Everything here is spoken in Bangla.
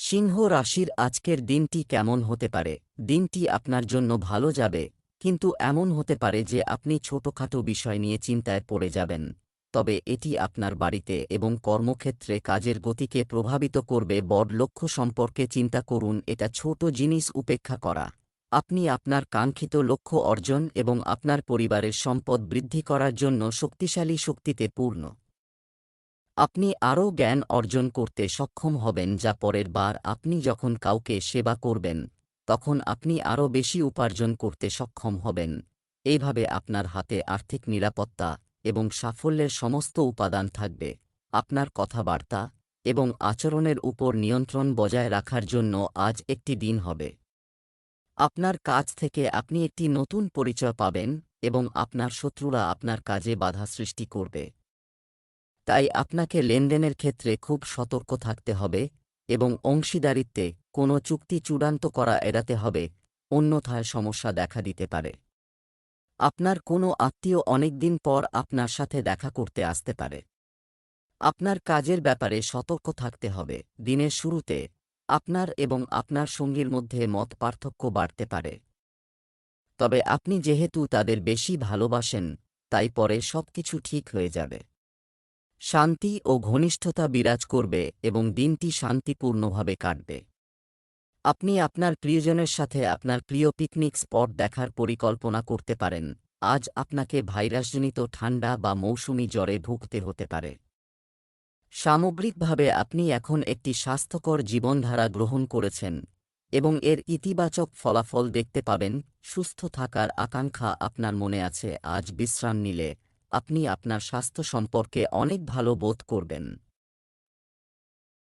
সিংহ রাশির আজকের দিনটি কেমন হতে পারে? দিনটি আপনার জন্য ভালো যাবে, কিন্তু এমন হতে পারে যে আপনি ছোটখাটো বিষয় নিয়ে চিন্তায় পড়ে যাবেন। তবে এটি আপনার বাড়িতে এবং কর্মক্ষেত্রে কাজের গতিকে প্রভাবিত করবে। বড় লক্ষ্য সম্পর্কে চিন্তা করুন, এটা ছোট জিনিস উপেক্ষা করা। আপনি আপনার কাঙ্ক্ষিত লক্ষ্য অর্জন এবং আপনার পরিবারের সম্পদ বৃদ্ধি করার জন্য শক্তিশালী শক্তিতে পূর্ণ। আপনি আরও জ্ঞান অর্জন করতে সক্ষম হবেন, যা পরের বার আপনি যখন কাউকে সেবা করবেন তখন আপনি আরও বেশি উপার্জন করতে সক্ষম হবেন। এইভাবে আপনার হাতে আর্থিক নিরাপত্তা এবং সাফল্যের সমস্ত উপাদান থাকবে। আপনার কথাবার্তা এবং আচরণের উপর নিয়ন্ত্রণ বজায় রাখার জন্য আজ একটি দিন হবে। আপনার কাজ থেকে আপনি একটি নতুন পরিচয় পাবেন এবং আপনার শত্রুরা আপনার কাজে বাধা সৃষ্টি করবে। তাই আপনাকে লেনদেনের ক্ষেত্রে খুব সতর্ক থাকতে হবে এবং অংশীদারিত্বে কোনো চুক্তি চূড়ান্ত করা এড়াতে হবে, অন্যথায় সমস্যা দেখা দিতে পারে। আপনার কোনো আত্মীয় অনেকদিন পর আপনার সাথে দেখা করতে আসতে পারে। আপনার কাজের ব্যাপারে সতর্ক থাকতে হবে। দিনের শুরুতে আপনার এবং আপনার সঙ্গীর মধ্যে মত পার্থক্য বাড়তে পারে, তবে আপনি যেহেতু তাদের বেশি ভালোবাসেন তাই পরে সবকিছু ঠিক হয়ে যাবে। শান্তি ও ঘনিষ্ঠতা বিরাজ করবে এবং দিনটি শান্তিপূর্ণভাবে কাটবে। আপনি আপনার প্রিয়জনের সাথে আপনার প্রিয় পিকনিক স্পট দেখার পরিকল্পনা করতে পারেন। আজ আপনাকে ভাইরাসজনিত ঠান্ডা বা মৌসুমি জ্বরে ভুগতে হতে পারে। সামগ্রিকভাবে আপনি এখন একটি স্বাস্থ্যকর জীবনধারা গ্রহণ করেছেন এবং এর ইতিবাচক ফলাফল দেখতে পাবেন। সুস্থ থাকার আকাঙ্ক্ষা আপনার মনে আছে। আজ বিশ্রাম নিলে আপনি আপনার স্বাস্থ্য সম্পর্কে অনেক ভালো বোধ করবেন।